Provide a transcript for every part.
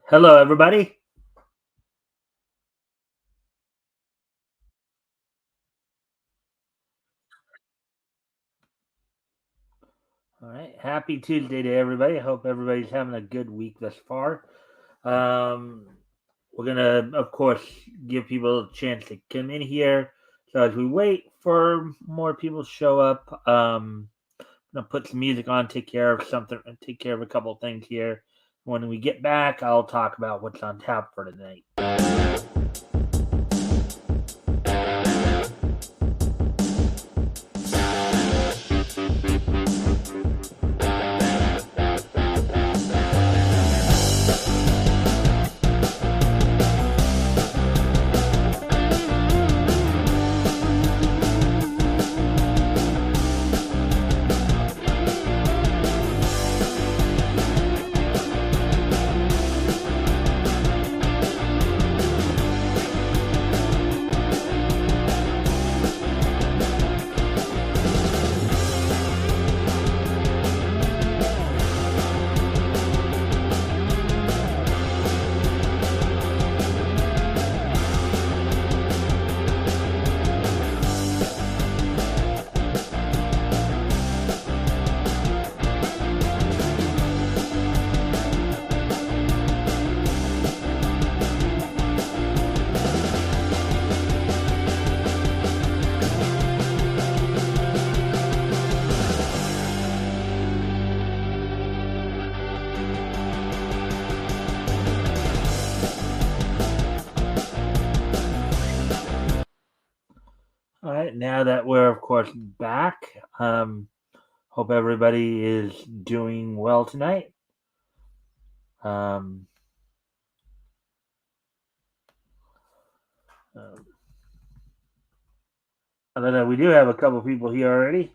Hello, everybody. All right. Happy Tuesday to everybody. I hope everybody's having a good week thus far. Um, we're going to, of course, give people a chance to come in here. So as we wait for more people to show up, I'm going to put some music on, take care of something, take care of a couple of things here. When we get back, I'll talk about what's on tap for tonight. All right, now that we're of course back, hope everybody is doing well tonight. Um, um, Other than we do have a couple people here already.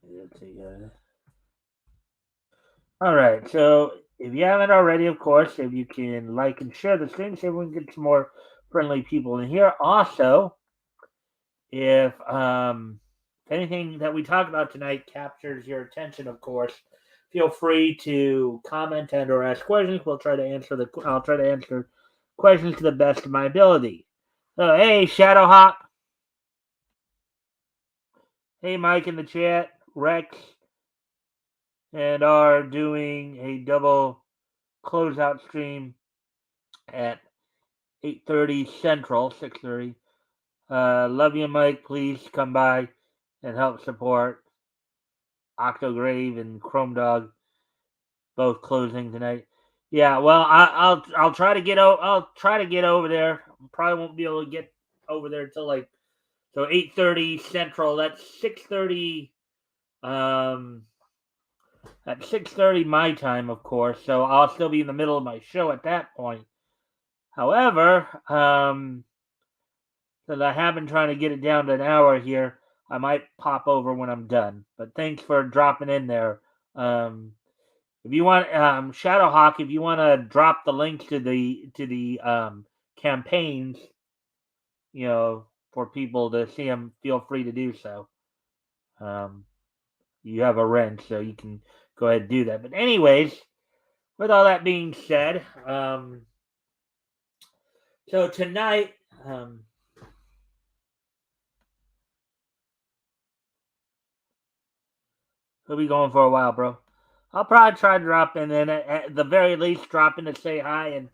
Let's see, all right, so if you haven't already, of course, if you can like and share the stream, so we can get some more friendly people in here. Also, if anything that we talk about tonight captures your attention, of course, feel free to comment and or ask questions. I'll try to answer questions to the best of my ability. So, hey, Shadowhawk. Hey, Mike in the chat. Rex and are doing a double closeout stream at 8:30 Central, 6:30. Love you, Mike. Please come by and help support Octograve and Chrome Dog, both closing tonight. Yeah, well, I'll try to I'll try to get over there. Probably won't be able to get over there until like 8:30 Central. That's 6:30. Um, at 6:30 my time, of course. So I'll still be in the middle of my show at that point. However, since I have been trying to get it down to an hour here, I might pop over when I'm done. But thanks for dropping in there. If you want, Shadowhawk, if you want to drop the link to the campaigns, for people to see them, feel free to do so. You have a rent, so you can go ahead and do that. But anyways, with all that being said, so tonight, we'll be going for a while, bro. I'll probably try to drop in, and at the very least, drop in to say hi and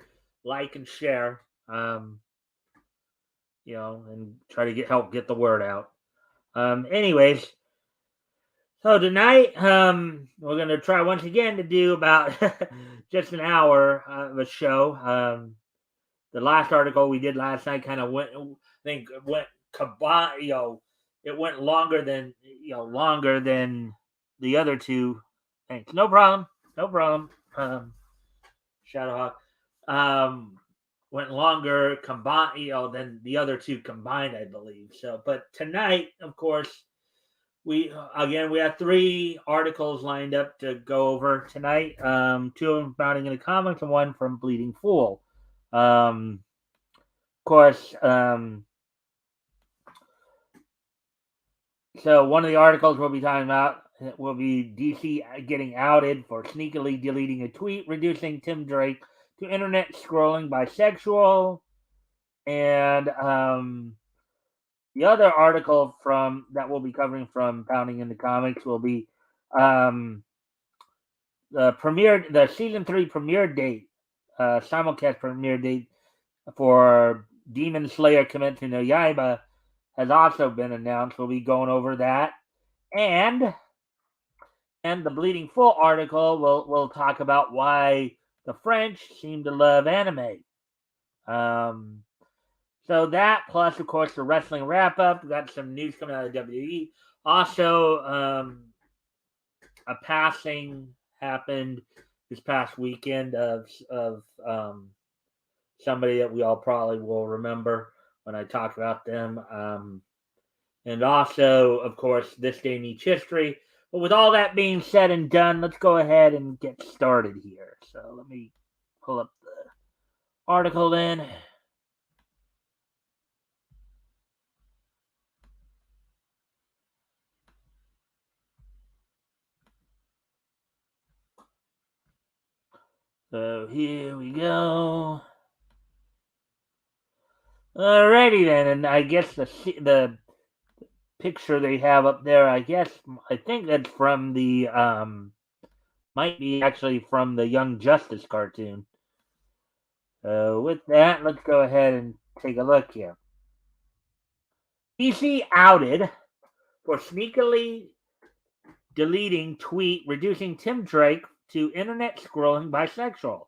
like and share. And try to help get the word out. Anyways, so tonight, we're gonna try once again to do about just an hour of a show. The last article we did last night kind of went combined. It went longer than the other two. Thanks. No problem. No problem. Shadowhawk. Went longer combined, than the other two combined, I believe. So, but tonight, of course, we have three articles lined up to go over tonight. Two of them found in the comics and one from Bleeding Fool. course, so one of the articles we'll be talking about will be DC getting outed for sneakily deleting a tweet, reducing Tim Drake to internet scrolling bisexual. And the other article from that we'll be covering from Pounding in the Comics will be the season 3 premiere date, simulcast premiere date for Demon Slayer Kimetsu no Yaiba has also been announced. We'll be going over that, and the Bleeding Full article will talk about why the French seem to love anime. So that, plus of course the wrestling wrap up. We got some news coming out of WWE. Also, a passing happened this past weekend of somebody that we all probably will remember when I talk about them. And also, of course, this day in each history. But with all that being said and done, let's go ahead and get started here. So let me pull up the article then. So here we go. Alrighty then, and I guess the picture they have up there, I think that's from the might be actually from the Young Justice cartoon. So with that, let's go ahead and take a look here. DC outed for sneakily deleting tweet reducing Tim Drake to internet scrolling bisexual.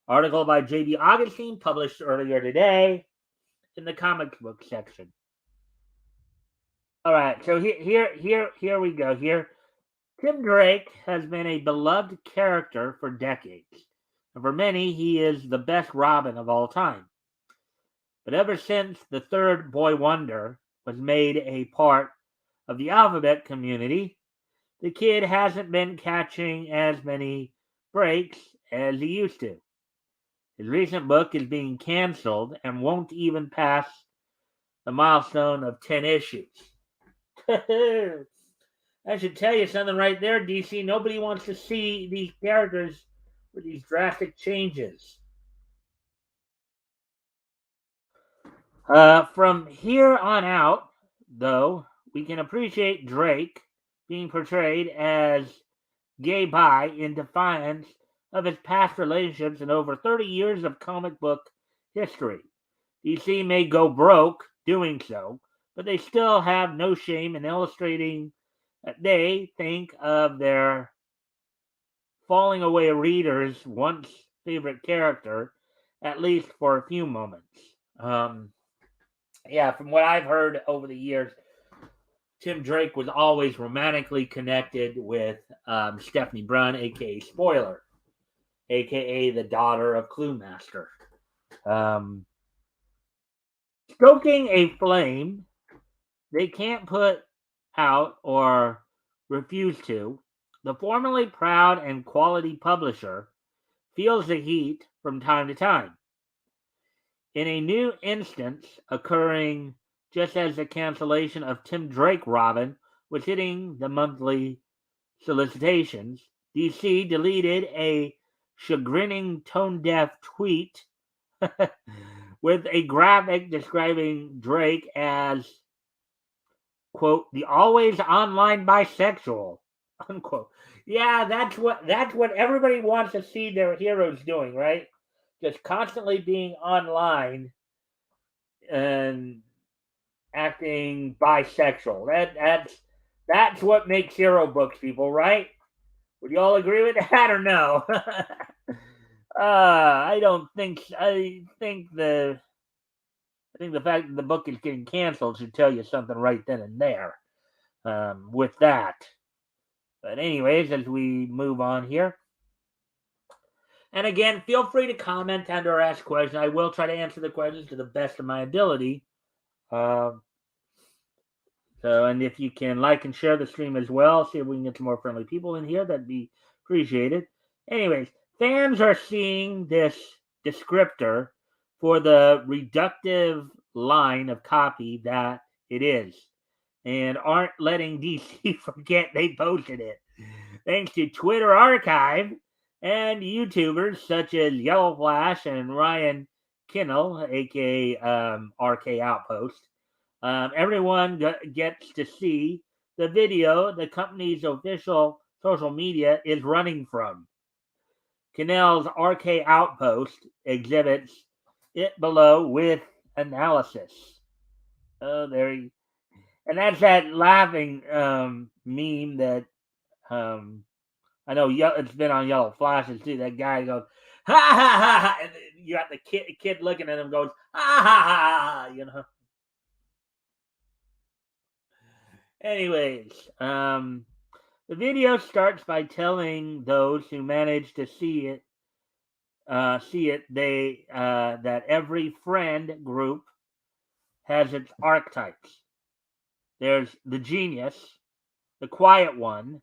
Article by J.B. Augustine published earlier today in the comic book section. All right, so here we go. Here, Tim Drake has been a beloved character for decades, and for many, he is the best Robin of all time. But ever since the third Boy Wonder was made a part of the alphabet community, the kid hasn't been catching as many breaks as he used to. His recent book is being canceled and won't even pass the milestone of 10 issues. I should tell you something right there, DC. Nobody wants to see these characters with these drastic changes. From here on out, though, we can appreciate Drake being portrayed as gay bi in defiance of his past relationships and over 30 years of comic book history. DC may go broke doing so, but they still have no shame in illustrating that they think of their falling away readers' once favorite character, at least for a few moments. Yeah, from what I've heard over the years, Tim Drake was always romantically connected with Stephanie Brun, aka Spoiler, aka the daughter of Clue Master. Stoking a flame they can't put out or refuse to, the formerly proud and quality publisher feels the heat from time to time. In a new instance occurring just as the cancellation of Tim Drake Robin was hitting the monthly solicitations, DC deleted a chagrining tone-deaf tweet with a graphic describing Drake as, quote, the always online bisexual, unquote. Yeah, that's what everybody wants to see their heroes doing, right? Just constantly being online and acting bisexual. That's what makes hero books, people, right? Would you all agree with that or no? I don't think. I think the fact that the book is getting canceled should tell you something right then and there. With that, but anyways, as we move on here, and again, feel free to comment and or ask questions. I will try to answer the questions to the best of my ability. So, and if you can like and share the stream as well, see if we can get some more friendly people in here, that'd be appreciated. Anyways, fans are seeing this descriptor for the reductive line of copy that it is, and aren't letting DC forget they posted it. Thanks to Twitter Archive and YouTubers such as Yellow Flash and Ryan Kinnell, aka RK Outpost, everyone gets to see the video the company's official social media is running from. Kinnell's RK Outpost exhibits it below with analysis. Oh, there he, and that's that laughing meme that um, I know it's been on Yellow Flashes too. That guy goes, ha ha ha, ha, and you got the kid looking at him goes, ha ha ha, you know. Anyways, the video starts by telling those who manage to see it, that every friend group has its archetypes. There's the genius, the quiet one,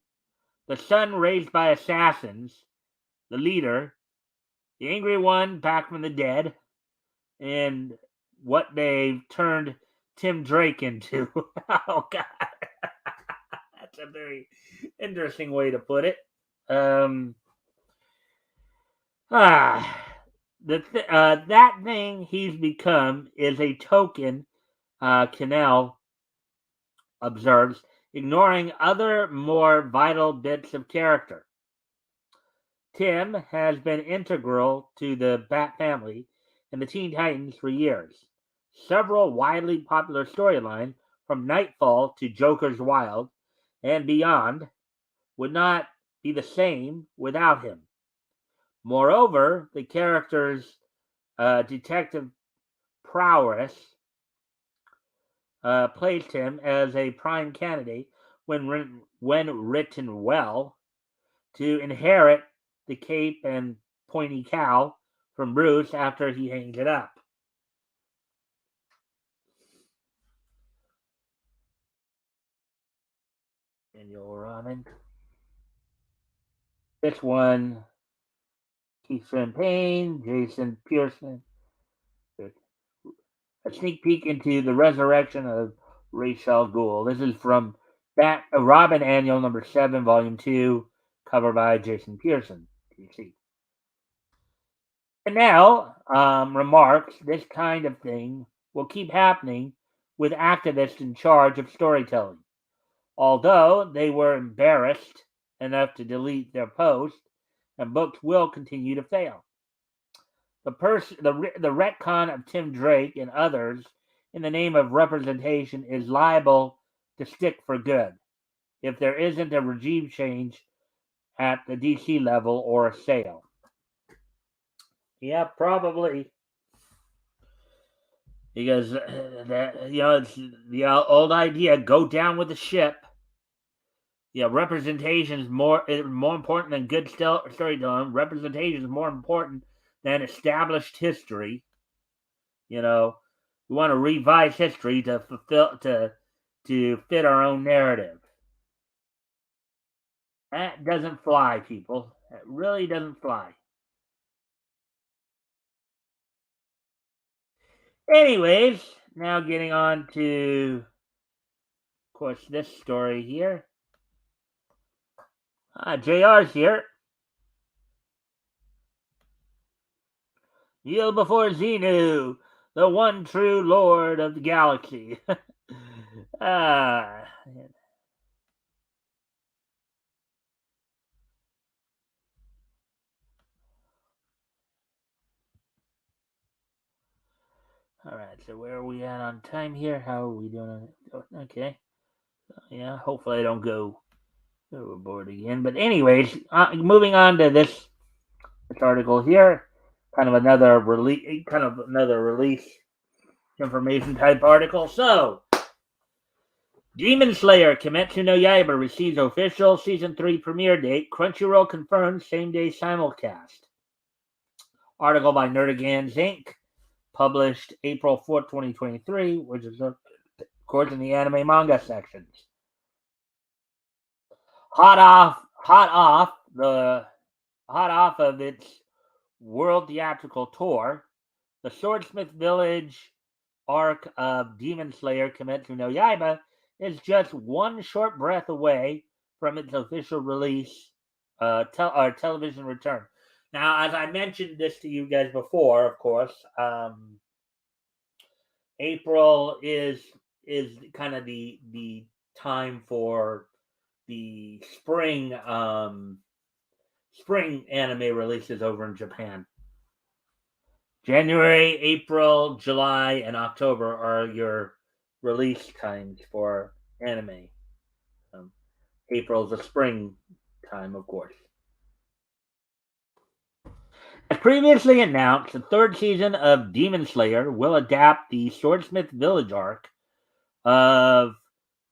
the son raised by assassins, the leader, the angry one back from the dead, and what they've turned Tim Drake into. Oh God, that's a very interesting way to put it. Um, ah, that thing he's become is a token. Cannell observes, ignoring other more vital bits of character. Tim has been integral to the Bat family and the Teen Titans for years. Several widely popular storylines, from Nightfall to Joker's Wild and beyond, would not be the same without him. Moreover, the character's detective prowess placed him as a prime candidate, when written well, to inherit the cape and pointy cowl from Bruce after he hangs it up. And you'll ramen. This one, Keith Champagne, Jason Pearson. A sneak peek into the resurrection of Ra's al Ghul. This is from Robin Annual number 7, volume 2, cover by Jason Pearson. DC. And now, remarks, this kind of thing will keep happening with activists in charge of storytelling. Although they were embarrassed enough to delete their post, and books will continue to fail. The retcon of Tim Drake and others in the name of representation is liable to stick for good if there isn't a regime change at the DC level or a sale. Yeah, probably. Because it's the old idea: go down with the ship. Yeah, representation is more important than good storytelling. Representation is more important than established history. You know, we want to revise history to fit our own narrative. That doesn't fly, people. That really doesn't fly. Anyways, now getting on to, of course, this story here. JR's here. Kneel before Xenu, the one true lord of the galaxy. Ah. All right, so where are we at on time here? How are we doing? Okay. Yeah, hopefully I don't go overboard again. But anyways, moving on to this article here, kind of another release information type article. So, Demon Slayer Kimetsu no Yaiba receives official season 3 premiere date. Crunchyroll confirms same day simulcast. Article by Nerdigans Inc. Published April 4th, 2023, which is of course in the anime manga sections. Hot off of its world theatrical tour, The Swordsmith Village arc of Demon Slayer Kimetsu no Yaiba is just one short breath away from its official release, television return. Now, as I mentioned this to you guys before, of course, April is kind of the time for the spring anime releases over in Japan. January, April, July, and October are your release times for anime. Um, April is the spring time, of course. As previously announced, the third season of Demon Slayer will adapt the Swordsmith Village arc of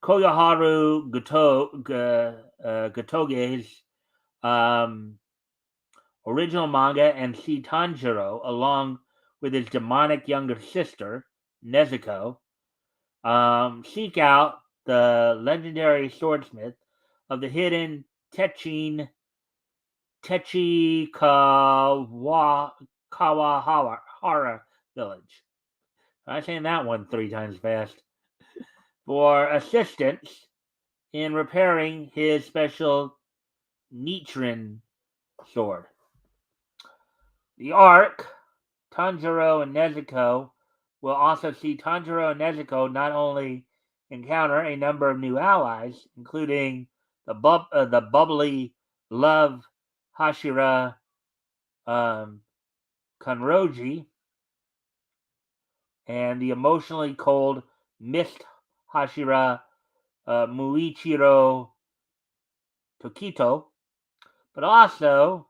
Koyoharu Gotoge's original manga and see Tanjiro along with his demonic younger sister, Nezuko, seek out the legendary swordsmith of the hidden Techikawahara village. I'm saying that one 3 times fast. For assistance in repairing his special Nichiren sword. The arc, Tanjiro and Nezuko, will also see Tanjiro and Nezuko not only encounter a number of new allies, including the bubbly love Hashira Kanroji and the emotionally cold mist Hashira Muichiro Tokito, but also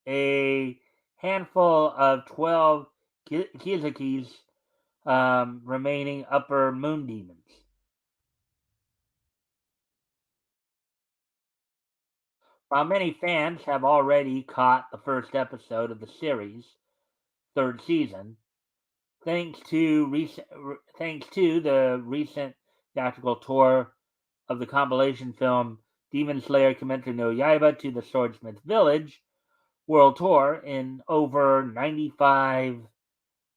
a handful of 12 Kizukis remaining upper moon demons. While many fans have already caught the first episode of the series' third season, thanks to the recent theatrical tour of the compilation film Demon Slayer Kimetsu no Yaiba to the Swordsmith Village World Tour in over 95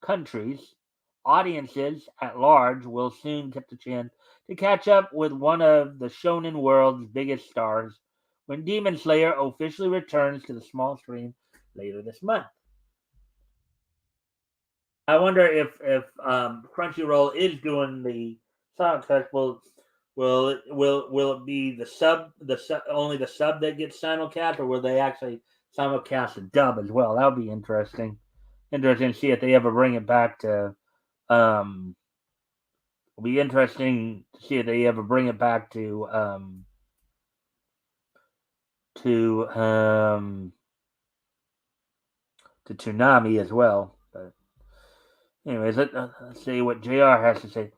countries, audiences at large will soon get the chance to catch up with one of the shonen world's biggest stars when Demon Slayer officially returns to the small screen later this month. I wonder if Crunchyroll is doing the soundtrack. Will it be only the sub that gets simulcast, or will they actually simulcast the dub as well? That would be interesting. Interesting to see if they ever bring it back to. It'll be interesting to see if they ever bring it back to Toonami as well. But anyways, let's see what JR has to say.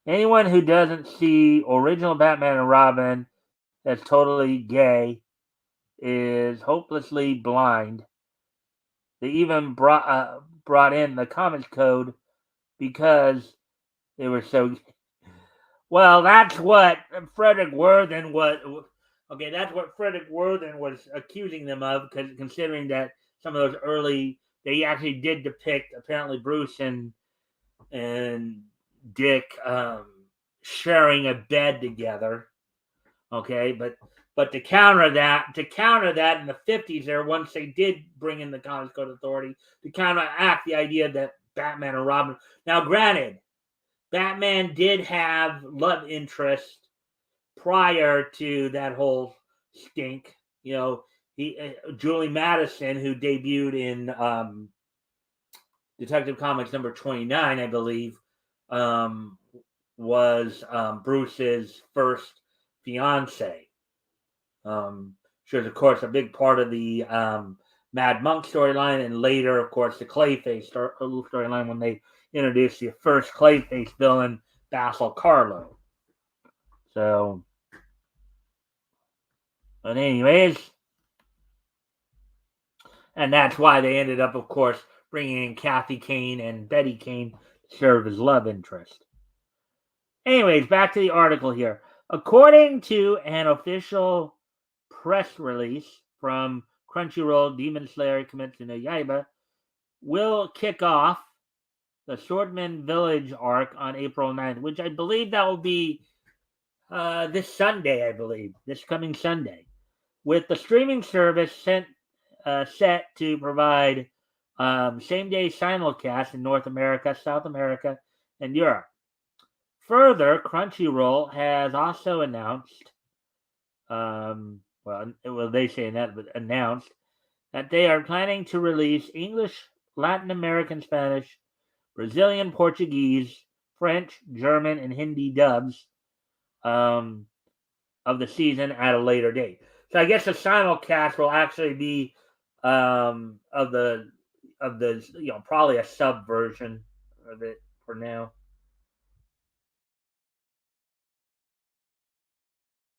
Anyone who doesn't see original Batman and Robin as totally gay is hopelessly blind. They even brought in the Comics Code because they were so. Well, that's what Frederick Worthen was. Okay, that's what Frederick Worthen was accusing them of, because considering that some of those early, they actually did depict apparently Bruce and Dick sharing a bed together. Okay, but to counter that in the 50s there, once they did bring in the Comics Code Authority to counteract the idea that Batman and Robin. Now, granted, Batman did have love interest prior to that whole stink. Julie Madison, who debuted in Detective Comics number 29, I believe, was Bruce's first fiance. She was, of course, a big part of the Mad Monk storyline, and later, of course, the Clayface storyline when they introduced the first Clayface villain, Basil Carlo. So, but anyways, and that's why they ended up, of course, bringing in Kathy Kane and Betty Kane to serve as love interest. Anyways, back to the article here. According to an official press release from Crunchyroll, Demon Slayer Kimetsu no Yaiba will kick off the Swordman Village arc on April 9th, which I believe that will be this Sunday, I believe, this coming Sunday, with the streaming service set to provide same day simulcast in North America, South America, and Europe. Further, Crunchyroll has also announced, they say that, but announced that they are planning to release English, Latin American Spanish, Brazilian Portuguese, French, German, and Hindi dubs um, of the season at a later date. So I guess the simulcast will actually be of the probably a sub version of it for now.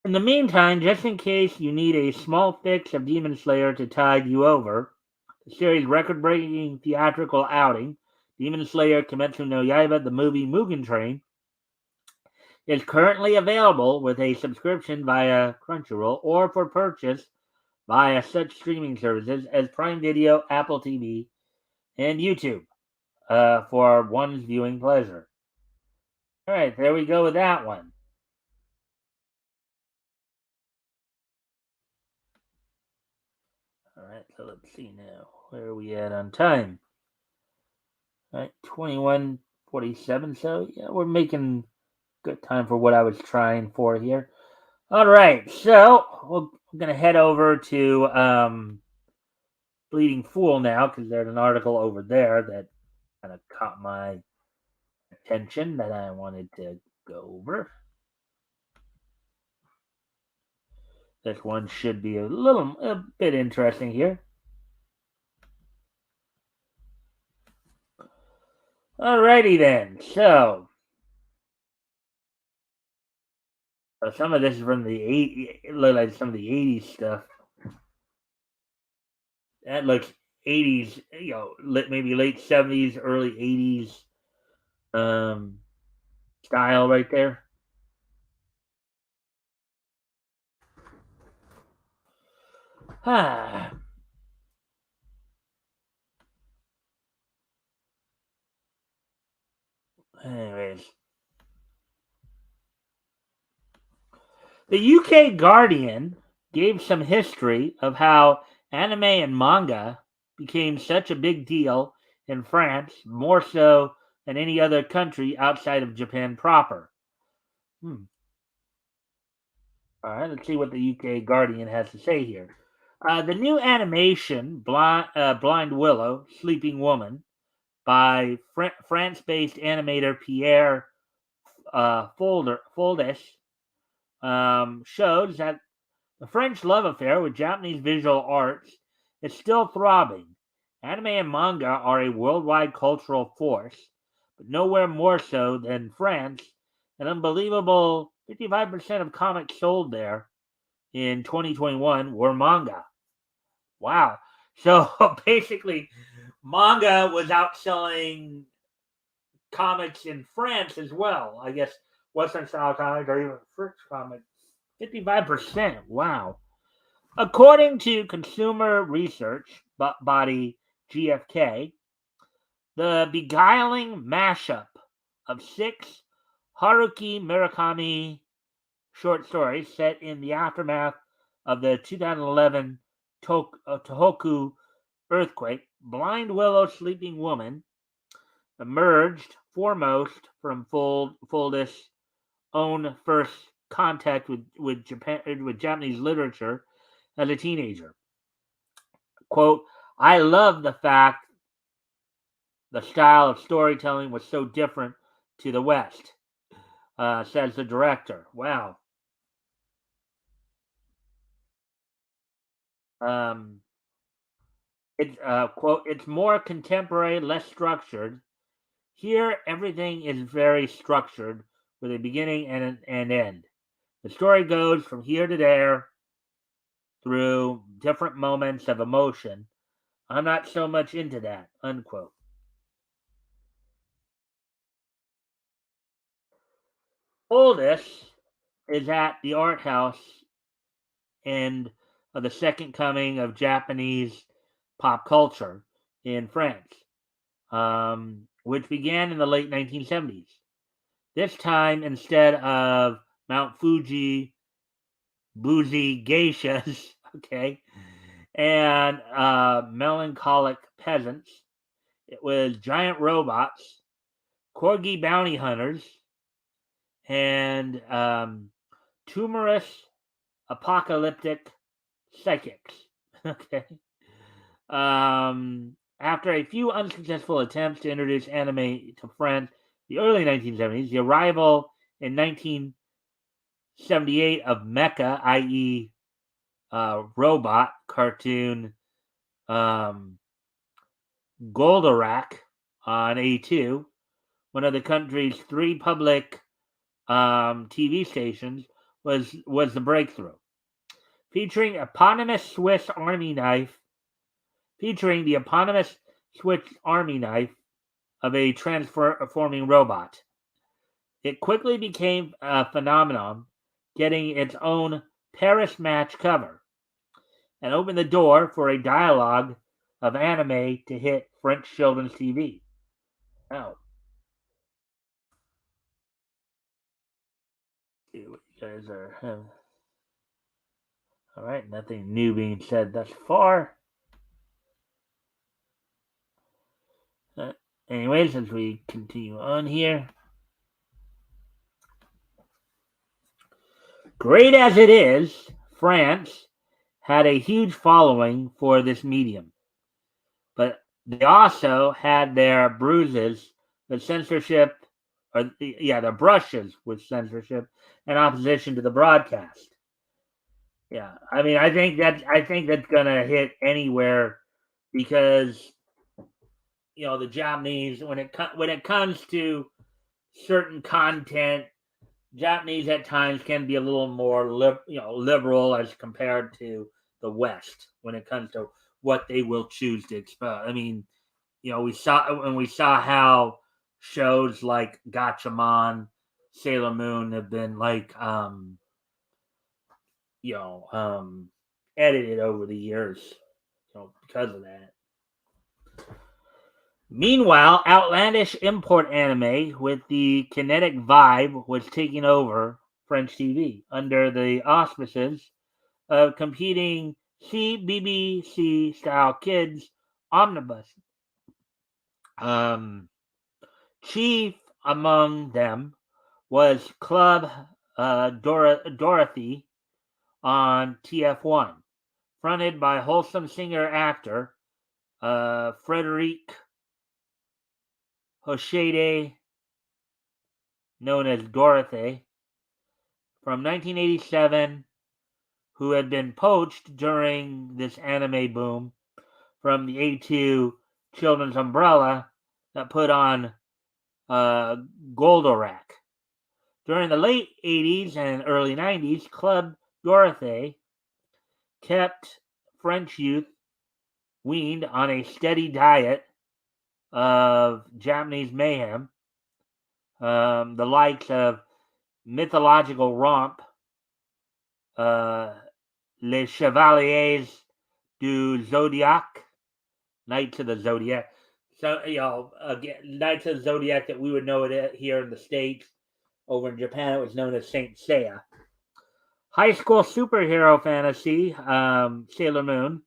In the meantime, just in case you need a small fix of Demon Slayer to tide you over, the series' record-breaking theatrical outing, Demon Slayer Kimetsu no Yaiba: The Movie Mugen Train, is currently available with a subscription via Crunchyroll or for purchase via such streaming services as Prime Video, Apple TV, and YouTube for one's viewing pleasure. All right, there we go with that one. All right, so let's see now. Where are we at on time? All right, 21:47. So, yeah, we're making good time for what I was trying for here. All right, so we're going to head over to Bleeding Fool now because there's an article over there that kind of caught my attention that I wanted to go over. This one should be a bit interesting here. Alrighty then. So some of this is from the like some of the '80s stuff. That looks '80s, maybe late '70s, early '80s um, style right there. Ah. Anyways, the UK Guardian gave some history of how anime and manga became such a big deal in France, more so than any other country outside of Japan proper. All right, let's see what the UK Guardian has to say here. The new animation, Blind Willow, Sleeping Woman, by France-based animator Pierre Foldes, shows that the French love affair with Japanese visual arts is still throbbing. Anime and manga are a worldwide cultural force, but nowhere more so than France. An unbelievable 55% of comics sold there in 2021 were manga. Wow. So basically, manga was outselling comics in France as well. I guess Western style comics or even French comics. 55%. Wow. According to consumer research body GfK, the beguiling mashup of 6 Haruki Murakami short stories set in the aftermath of the 2011 Tohoku earthquake, Blind Willow Sleeping Woman emerged foremost from Foldis' own first contact with Japanese literature as a teenager. Quote, I love the fact the style of storytelling was so different to the West, says the director. Wow. Um, quote, it's more contemporary, less structured. Here, everything is very structured with a beginning and an end. The story goes from here to there through different moments of emotion. I'm not so much into that, unquote. Oldest is at the art house end of the second coming of Japanese pop culture in France. which began in the late 1970s. This time, instead of Mount Fuji boozy geishas, okay, and melancholic peasants, it was giant robots, corgi bounty hunters, and tumorous apocalyptic psychics. Okay. After a few unsuccessful attempts to introduce anime to France, the early 1970s, the arrival in 1978 of Mecha, i.e., robot cartoon Goldorak on A2, one of the country's three public TV stations, was the breakthrough. Featuring the eponymous Swiss Army knife of a transforming robot. It quickly became a phenomenon, getting its own Paris Match cover, and opened the door for a dialogue of anime to hit French children's TV. Oh. See what you guys are having. Alright, nothing new being said thus far. Anyways, as we continue on here. Great as it is, France had a huge following for this medium. But they also had their bruises with censorship, their brushes with censorship and opposition to the broadcast. Yeah, I mean, I think that's gonna hit anywhere because the Japanese, when it comes to certain content, Japanese at times can be a little more liberal as compared to the West when it comes to what they will choose to expose. I mean, we saw how shows like Gatchaman, Sailor Moon have been edited over the years, because of that. Meanwhile, outlandish import anime with the kinetic vibe was taking over French TV under the auspices of competing BBC-style kids omnibus. Chief among them was Club Dorothy on TF1, fronted by wholesome singer-actor Frederic Hochede, known as Dorothy, from 1987, who had been poached during this anime boom from the A2 children's umbrella that put on Goldorak. During the late 80s and early 90s, Club Dorothy kept French youth weaned on a steady diet of Japanese mayhem, the likes of mythological romp, Les Chevaliers du Zodiac, Knights of the Zodiac. So, again, Knights of the Zodiac that we would know it here in the States. Over in Japan, it was known as Saint Seiya. High school superhero fantasy, Sailor Moon,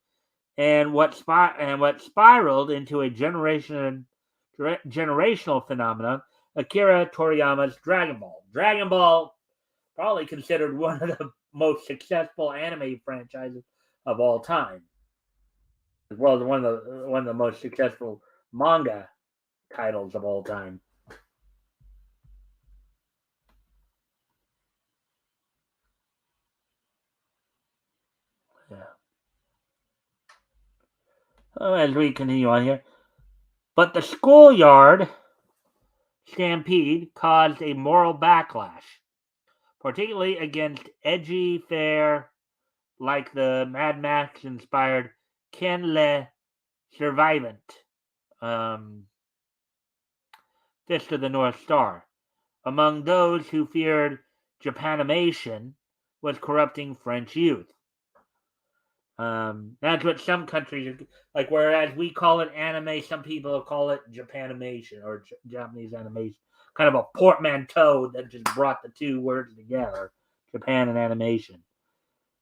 and what spiraled into a generational phenomenon, Akira Toriyama's Dragon Ball. Dragon Ball, probably considered one of the most successful anime franchises of all time, as well as one of the most successful manga titles of all time. Yeah. As we continue on here, but the schoolyard stampede caused a moral backlash, particularly against edgy fare like the Mad Max inspired Ken Le Survivant, Fist of the North Star. Among those who feared Japanimation was corrupting French youth. That's what some countries like. Whereas we call it anime, some people call it Japanimation or Japanese animation. Kind of a portmanteau that just brought the two words together, Japan and animation.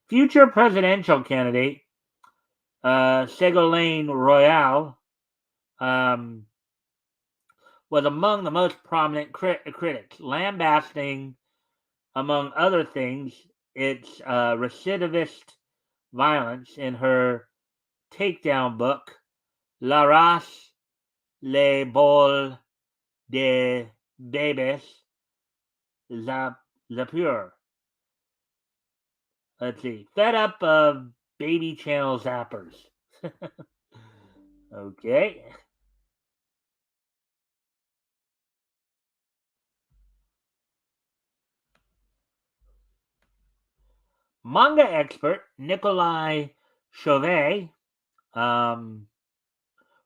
Future presidential candidate Ségolène Royal was among the most prominent critics, lambasting, among other things, its recidivist violence in her takedown book, La race, les bols de bébés zappeurs. Let's see. Fed up of baby channel zappers. Okay. Manga expert Nikolai Chauvet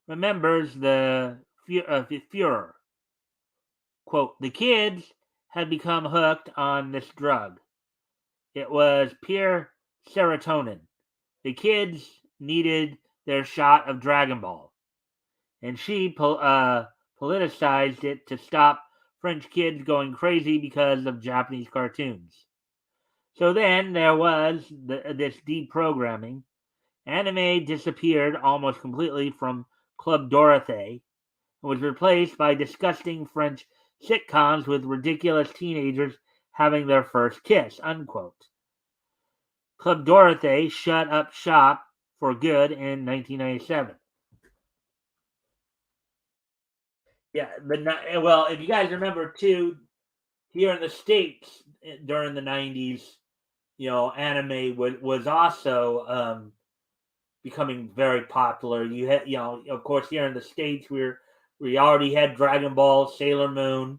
remembers the Führer. Quote, the kids had become hooked on this drug. It was pure serotonin. The kids needed their shot of Dragon Ball. And she politicized it to stop French kids going crazy because of Japanese cartoons. So then there was this deprogramming. Anime disappeared almost completely from Club Dorothée and was replaced by disgusting French sitcoms with ridiculous teenagers having their first kiss, unquote. Club Dorothée shut up shop for good in 1997. Yeah, well, if you guys remember too, here in the States during the 90s, anime was also becoming very popular. You had, of course, here in the States, we already had Dragon Ball, Sailor Moon.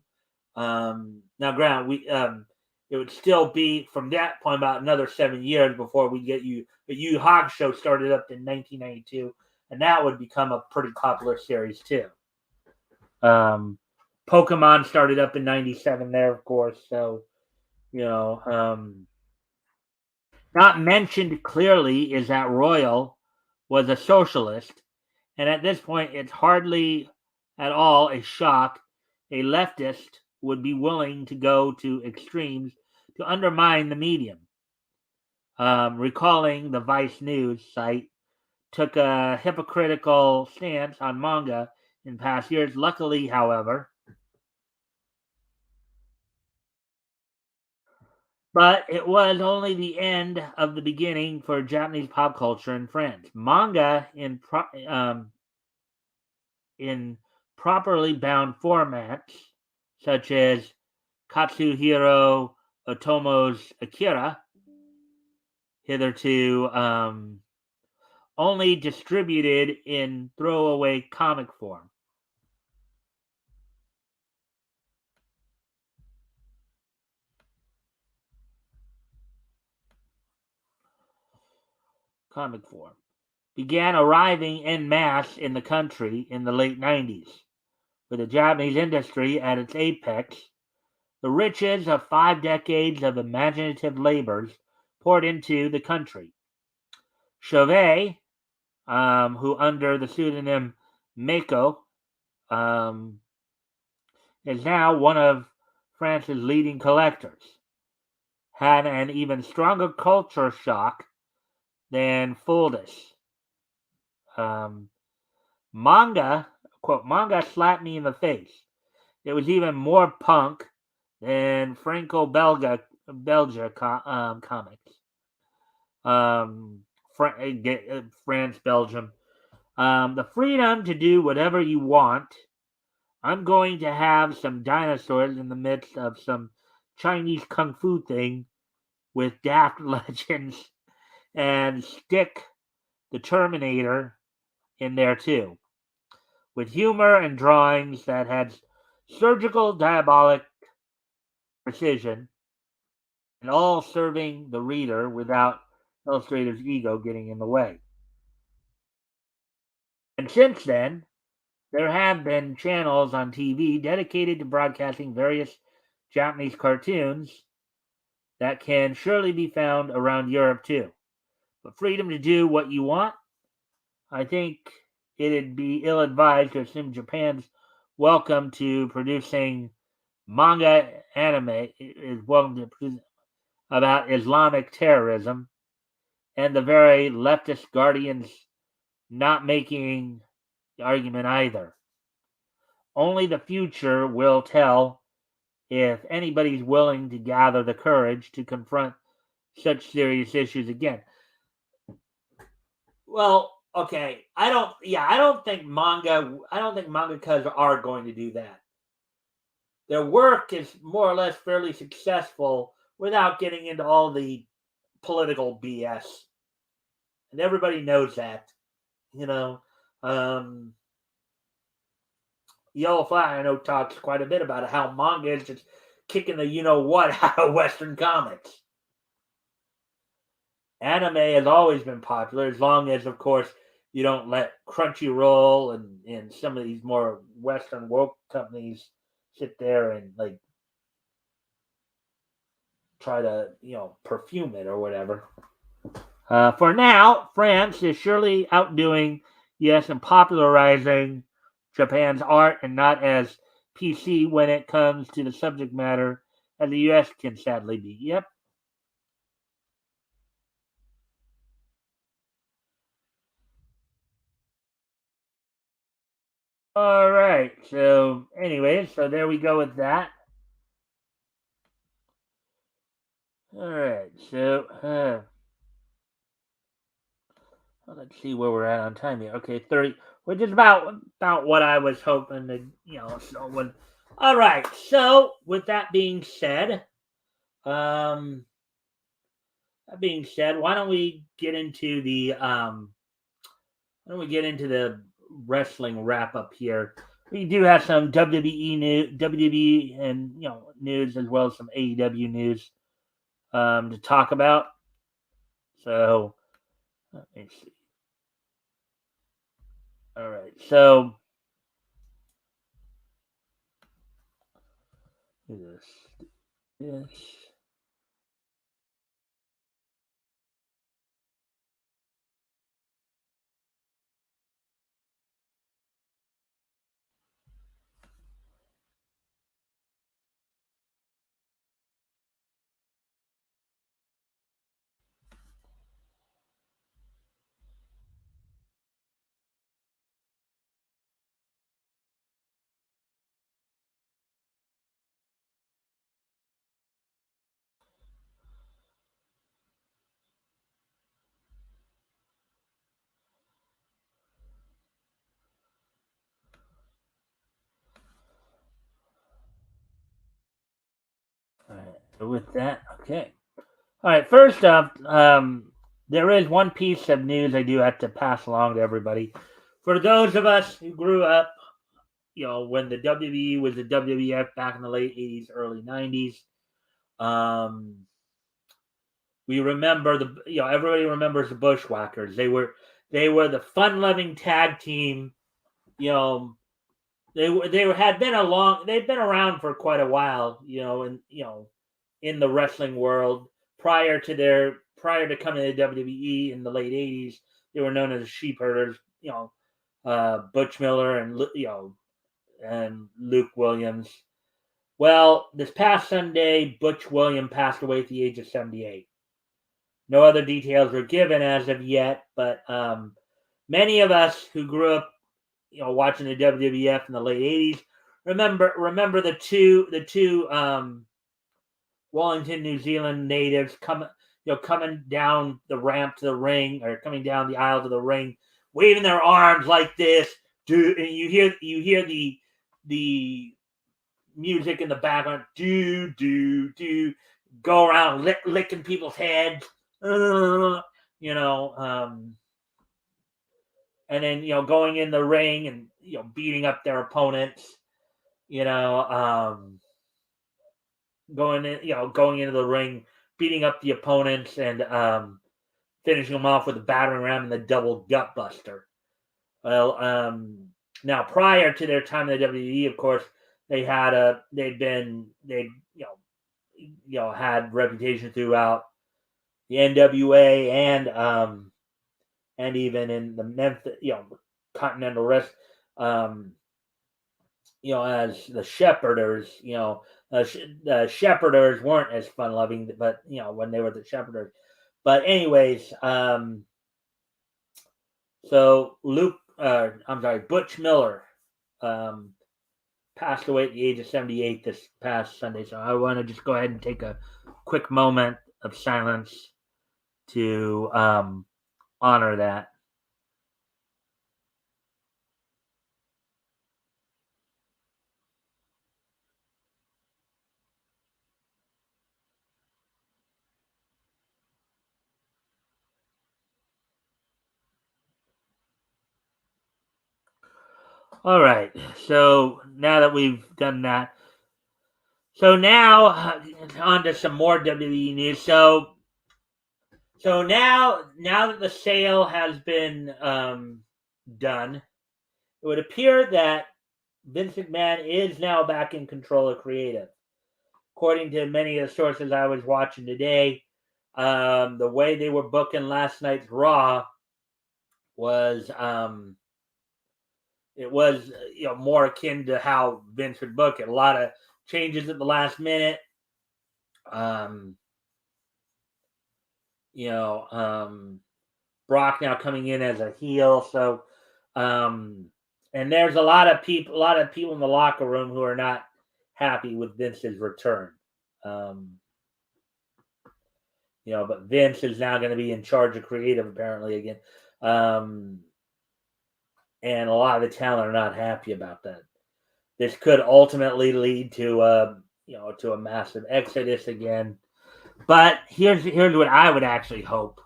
Now, granted, it would still be from that point about another 7 years before we get you. But Yu Hakusho started up in 1992, and that would become a pretty popular series too. Pokemon started up in 97 there, of course. So, not mentioned clearly is that Royal was a socialist, and at this point, it's hardly at all a shock a leftist would be willing to go to extremes to undermine the medium. Recalling the Vice News site took a hypocritical stance on manga in past years. Luckily, however, but it was only the end of the beginning for Japanese pop culture in France. Manga in properly bound formats, such as Katsuhiro Otomo's Akira, hitherto only distributed in throwaway comic form. Began arriving en masse in the country in the late 90s. With the Japanese industry at its apex, the riches of 5 decades of imaginative labors poured into the country. Chauvet, who under the pseudonym Mako, is now one of France's leading collectors, had an even stronger culture shock than Fuldis. Manga, quote, manga slapped me in the face. It was even more punk than Franco-Belga comics. France, Belgium. The freedom to do whatever you want. I'm going to have some dinosaurs in the midst of some Chinese kung fu thing with daft legends and stick the Terminator in there too, with humor and drawings that had surgical diabolic precision, and all serving the reader without illustrator's ego getting in the way. And since then, there have been channels on TV dedicated to broadcasting various Japanese cartoons that can surely be found around Europe too. But freedom to do what you want, I think it'd be ill-advised to assume Japan's welcome to producing manga anime is welcome to produce about Islamic terrorism, and the very leftist guardians not making the argument either. Only the future will tell if anybody's willing to gather the courage to confront such serious issues again. Well, okay, I don't think mangakas are going to do that. Their work is more or less fairly successful without getting into all the political BS, and everybody knows that. You know, um, Yellow Flag, I know, talks quite a bit about how manga is just kicking the you know what out of Western comics. Anime has always been popular, as long as, of course, you don't let Crunchyroll and some of these more Western woke companies sit there and like try to perfume it or whatever. For now, France is surely outdoing US and popularizing Japan's art, and not as PC when it comes to the subject matter as the US can sadly be. Yep. All right. So, anyway, so there we go with that. All right. So, let's see where we're at on time here. Okay, 30, which is about what I was hoping to, so when. All right. So, with um, that being said, why don't we get into the wrestling wrap up here? We do have some WWE news, WWE and news, as well as some AEW news to talk about. So let me see. All right, so this. All right, so with that, okay. All right, first up, there is one piece of news I do have to pass along to everybody. For those of us who grew up, when the WWE was the WWF back in the late 80s, early 90s, um, we remember everybody remembers the Bushwhackers. They were the fun-loving tag team. You know, they've been around for quite a while. In the wrestling world prior to coming to WWE in the late '80s, they were known as Sheep Herders. Butch Miller and Luke Williams. Well, this past Sunday, Butch Williams passed away at the age of 78. No other details were given as of yet, but many of us who grew up, watching the WWF in the late '80s remember the two Wellington, New Zealand natives coming down the ramp to the ring, or coming down the aisle to the ring, waving their arms like this. Dude, and you hear the music in the background. Do go around licking people's heads. You know, and then going in the ring and beating up their opponents. You know, going into the ring, beating up the opponents, and finishing them off with a battering ram and the double gut buster. Well, now prior to their time in the WWE, of course, they had had reputation throughout the NWA and even in the Memphis, Continental Wrest, as the Shepherders, the Shepherders weren't as fun loving, but when they were the Shepherders. But anyways, so Butch Miller passed away at the age of 78 this past Sunday. So I want to just go ahead and take a quick moment of silence to honor that. All right. So now that we've done that, so now on to some more WWE news. So now that the sale has been done, it would appear that Vince McMahon is now back in control of creative. According to many of the sources I was watching today, the way they were booking last night's Raw was it was more akin to how Vince would book it. A lot of changes at the last minute. Brock now coming in as a heel, so and there's a lot of people in the locker room who are not happy with Vince's return. But Vince is now going to be in charge of creative apparently again. And a lot of the talent are not happy about that. This could ultimately lead to a massive exodus again. But here's what I would actually hope.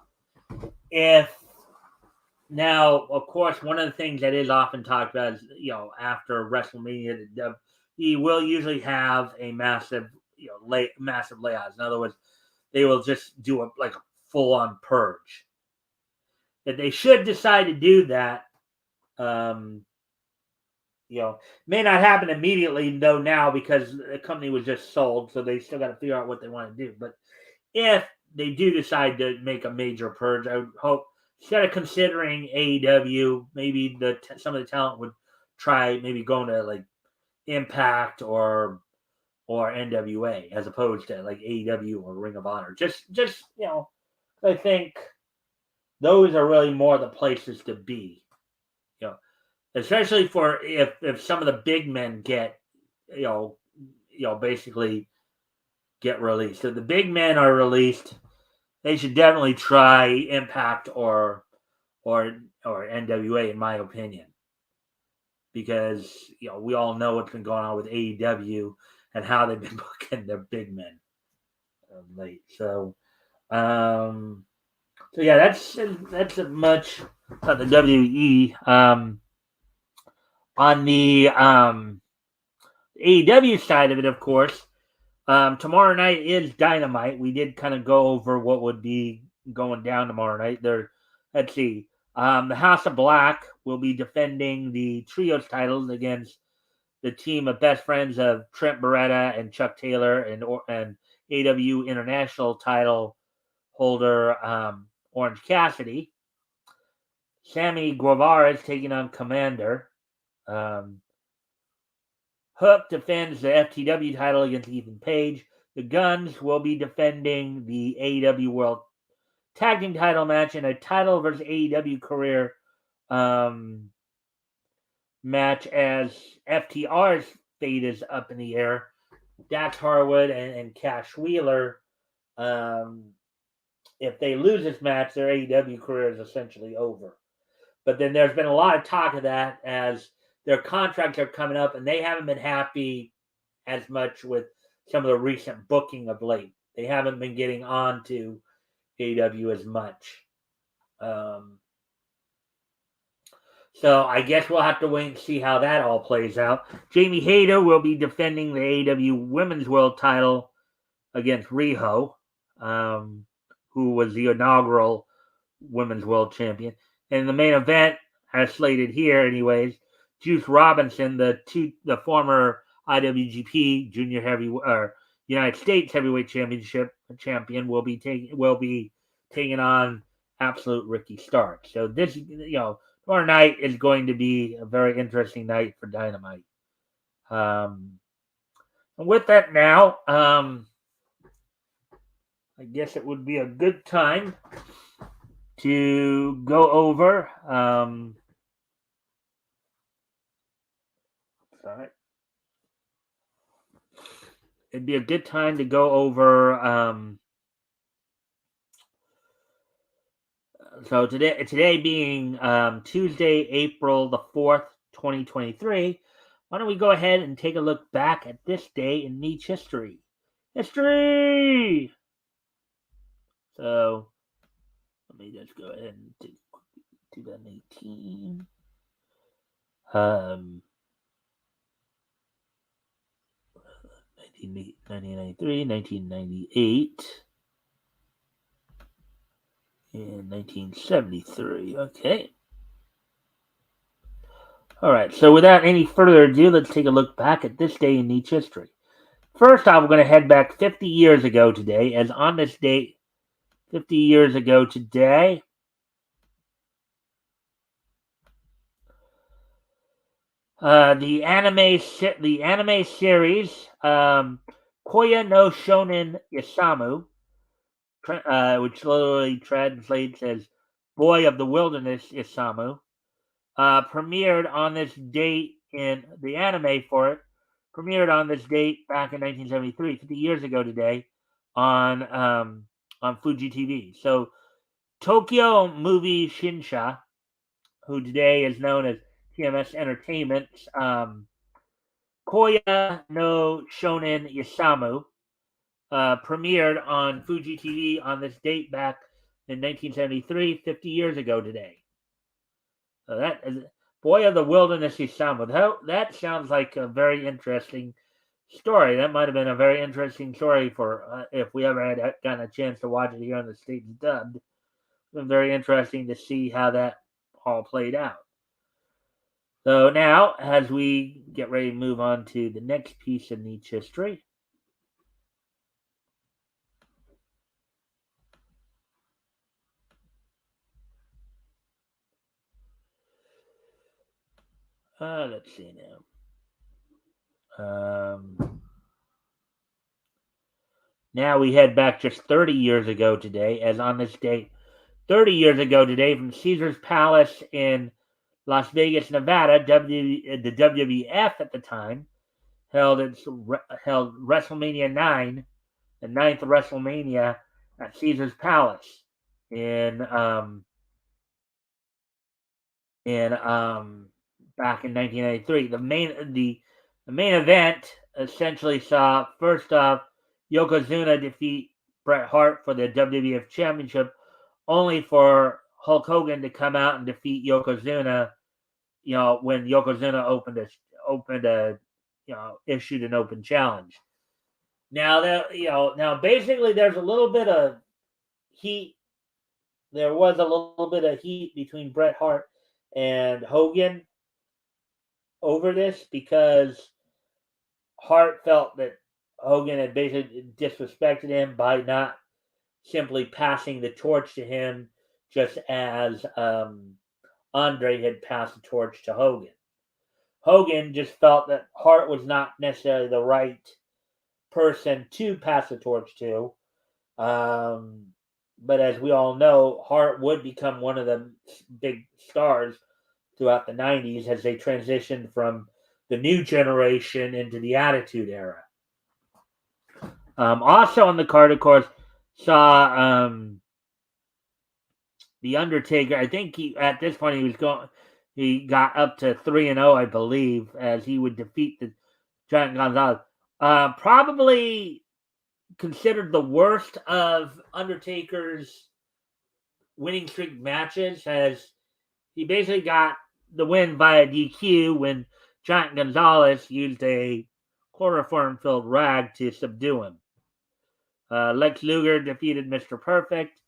If now, of course, one of the things that is often talked about is, after WrestleMania, he will usually have a massive, massive layoffs. In other words, they will just do a full-on purge. That they should decide to do that. May not happen immediately though now because the company was just sold, so they still got to figure out what they want to do. But if they do decide to make a major purge, I would hope instead of considering AEW, maybe some of the talent would try maybe going to Impact or NWA as opposed to AEW or Ring of Honor. Just I think those are really more the places to be. Especially for if some of the big men get basically get released. If the big men are released, they should definitely try Impact or NWA in my opinion. Because we all know what's been going on with AEW and how they've been booking their big men late. So yeah, that's much about the WWE. On the AEW side of it, of course, tomorrow night is Dynamite. We did kind of go over what would be going down tomorrow night. Let's see. The House of Black will be defending the Trios titles against the team of best friends of Trent Beretta and Chuck Taylor and AEW International title holder Orange Cassidy. Sammy Guevara is taking on Commander. Hook defends the FTW title against Ethan Page. The Guns will be defending the AEW World Tag Team title match in a title versus AEW career match as FTR's fate is up in the air. Dax Harwood and Cash Wheeler, if they lose this match, their AEW career is essentially over. But then there's been a lot of talk of that as their contracts are coming up, and they haven't been happy as much with some of the recent booking of late. They haven't been getting on to AEW as much. So I guess we'll have to wait and see how that all plays out. Jamie Hayter will be defending the AEW Women's World title against Riho, who was the inaugural Women's World Champion. And in the main event, as slated here anyways, Juice Robinson, the former IWGP Junior United States Heavyweight Championship champion, will be taking on absolute Ricky Starks. So this, tomorrow night is going to be a very interesting night for Dynamite. And with that now, I guess it would be a good time to go over. Sorry. It'd be a good time to go over. So today being Tuesday, April the 4th, 2023. Why don't we go ahead and take a look back at this day in Niche history? History. So let me just go ahead and do 2018. 1993, 1998, and 1973. Okay. All right. So without any further ado, let's take a look back at this day in Niche history. First off, we're going to head back 50 years ago today, as on this date, 50 years ago today, the anime series Koya no Shonen Isamu, which literally translates as Boy of the Wilderness Isamu, premiered on this date in the anime for it. Premiered on this date back in 1973, 50 years ago today, on Fuji TV. So Tokyo Movie Shinsha, who today is known as TMS Entertainment, Koya no Shonen Isamu, premiered on Fuji TV on this date back in 1973, 50 years ago today. So that is Boy of the Wilderness Isamu. That sounds like a very interesting story. That might have been a very interesting story for if we ever had gotten a chance to watch it here in the States dubbed. It's been very interesting to see how that all played out. So now, as we get ready to move on to the next piece of Niche history, let's see now. Now we head back just 30 years ago today, as on this date, 30 years ago today, from Caesar's Palace in Las Vegas, Nevada, the WWF at the time held WrestleMania 9, the ninth WrestleMania at Caesar's Palace in back in 1993. The main event essentially saw first off Yokozuna defeat Bret Hart for the WWF Championship, only for Hulk Hogan to come out and defeat Yokozuna. When Yokozuna issued an open challenge. Now basically there's a little bit of heat. There was a little bit of heat between Bret Hart and Hogan over this because Hart felt that Hogan had basically disrespected him by not simply passing the torch to him, just as Andre had passed the torch to Hogan. Hogan just felt that Hart was not necessarily the right person to pass the torch to. But as we all know, Hart would become one of the big stars throughout the 90s as they transitioned from the new generation into the Attitude Era. Also on the card, of course, saw The Undertaker. I think at this point he got up to 3-0, I believe, as he would defeat the Giant Gonzalez. Probably considered the worst of Undertaker's winning streak matches, as he basically got the win via DQ when Giant Gonzalez used a chloroform-filled rag to subdue him. Lex Luger defeated Mr. Perfect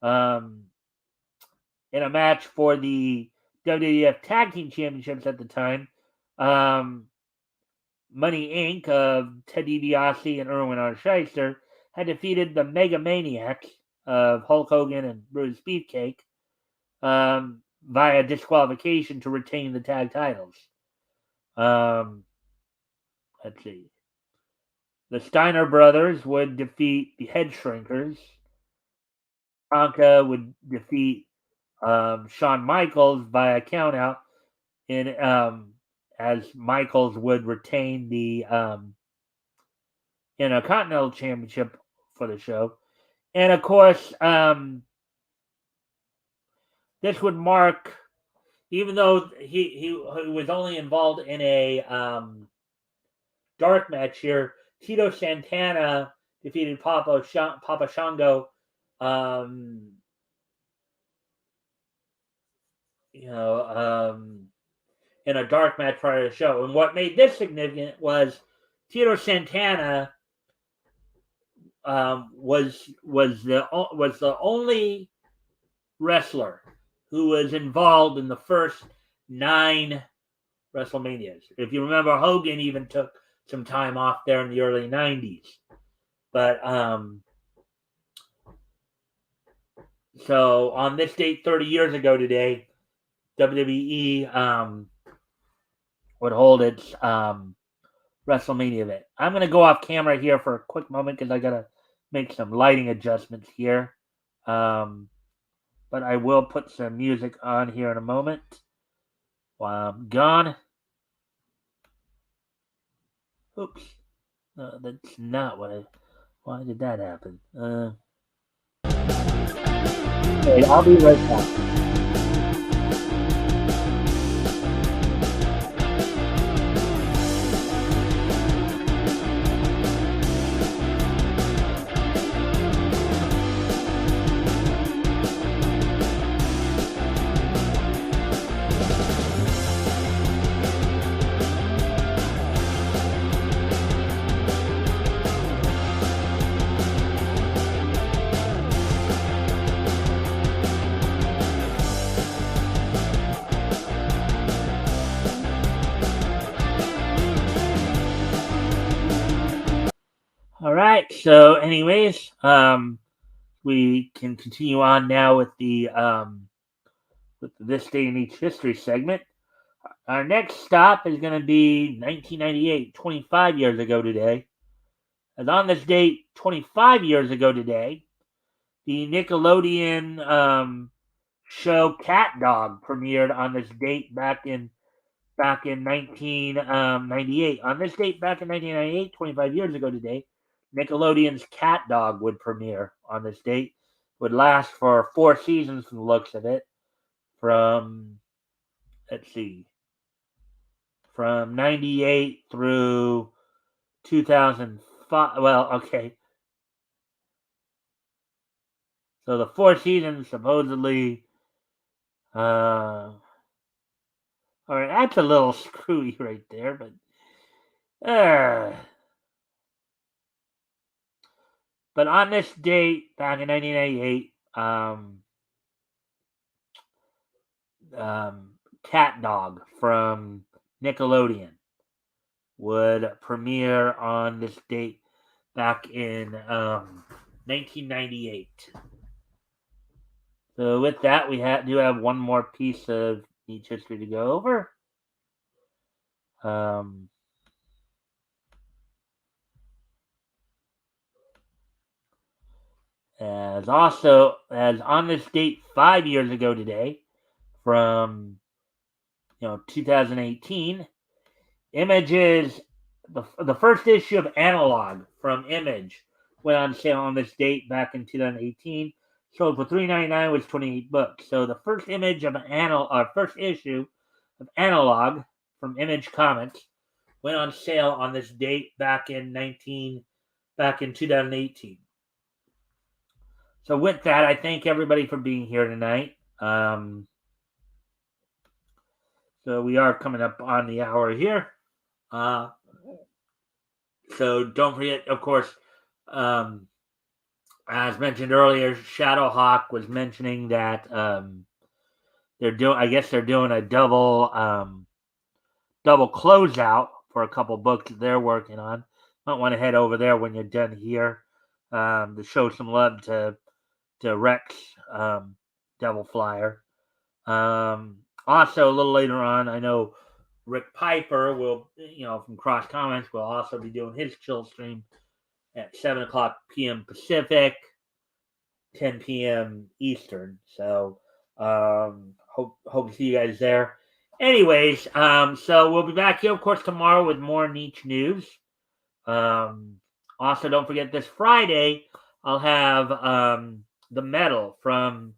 in a match for the WWF Tag Team Championships at the time. Money Inc. of Ted DiBiase and Erwin R. Shyster had defeated the Mega Maniacs of Hulk Hogan and Bruce Beefcake via disqualification to retain the tag titles. Let's see. The Steiner brothers would defeat the Head Shrinkers. Tonka would defeat Shawn Michaels via countout, in as Michaels would retain the Intercontinental Championship for the show, and of course, this would mark, even though he was only involved in a dark match here. Tito Santana defeated Papa Shango. In a dark match prior to the show. And what made this significant was Tito Santana was the only wrestler who was involved in the first 9 WrestleManias. If you remember, Hogan even took some time off there in the early 90s. But so on this date 30 years ago today, WWE would hold its WrestleMania event. I'm going to go off camera here for a quick moment because I got to make some lighting adjustments here. But I will put some music on here in a moment while I'm gone. Oops. No, that's not what I... Why did that happen? Okay, I'll be right back. All right. So, anyways, we can continue on now with the with this day in each history segment. Our next stop is going to be 1998, 25 years ago today. As on this date, 25 years ago today, the Nickelodeon show Cat Dog premiered on this date back in 1998. On this date back in 1998, 25 years ago today, Nickelodeon's Cat Dog would premiere on this date. Would last for 4 seasons from the looks of it. From, let's see, from 98 through 2005. Well, okay. So the 4 seasons supposedly, all right, that's a little screwy right there, but but on this date back in 1998, Cat Dog from Nickelodeon would premiere on this date back in 1998. So with that, we do have one more piece of each history to go over. As on this date 5 years ago today, from 2018, Image's the first issue of Analog from Image went on sale on this date back in 2018. Sold for $3.99, was 28 bucks. So the first issue of Analog from Image Comics went on sale on this date back in 2018. So with that, I thank everybody for being here tonight. So we are coming up on the hour here. So don't forget, of course, as mentioned earlier, Shadowhawk was mentioning that they're doing a double closeout for a couple books that they're working on. Might want to head over there when you're done here to show some love to to Rex Devil Flyer. Also, a little later on, I know Rick Piper will, from Cross Comments, will also be doing his chill stream at 7 o'clock p.m. Pacific, 10 p.m. Eastern. So, hope to see you guys there. Anyways, so we'll be back here, of course, tomorrow with more niche news. Also, don't forget this Friday, I'll have the Metal from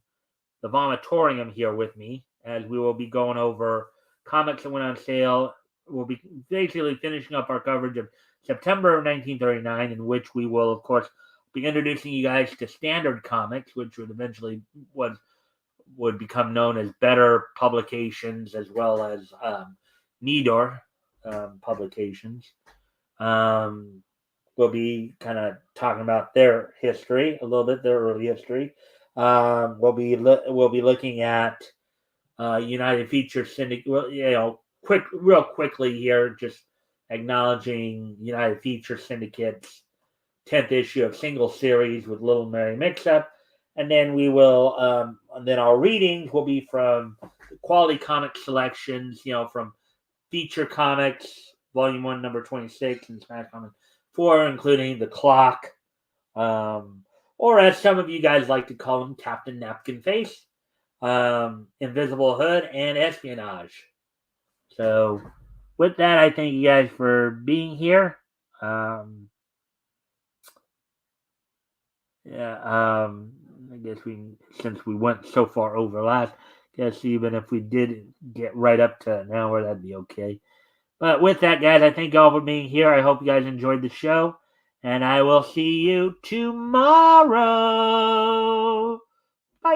the Vomitorium here with me, as we will be going over comics that went on sale. We'll be basically finishing up our coverage of September of 1939, in which we will, of course, be introducing you guys to Standard Comics, which would eventually would become known as Better Publications, as well as Nidor Publications. We'll be kind of talking about their history a little bit, their early history. We'll be looking at United Feature Syndicate. Well, real quickly here, just acknowledging United Feature Syndicate's 10th issue of Single Series with Little Mary Mix-Up, and then we will. And then our readings will be from Quality Comic Selections. From Feature Comics, Volume 1, Number 26, and Smash Comics 4, including The Clock. Or as some of you guys like to call him, Captain Napkin Face, Invisible Hood, and Espionage. So, with that, I thank you guys for being here. I guess since we went so far over last, guess even if we did get right up to an hour, that'd be okay. But with that, guys, I thank y'all for being here. I hope you guys enjoyed the show. And I will see you tomorrow. Bye.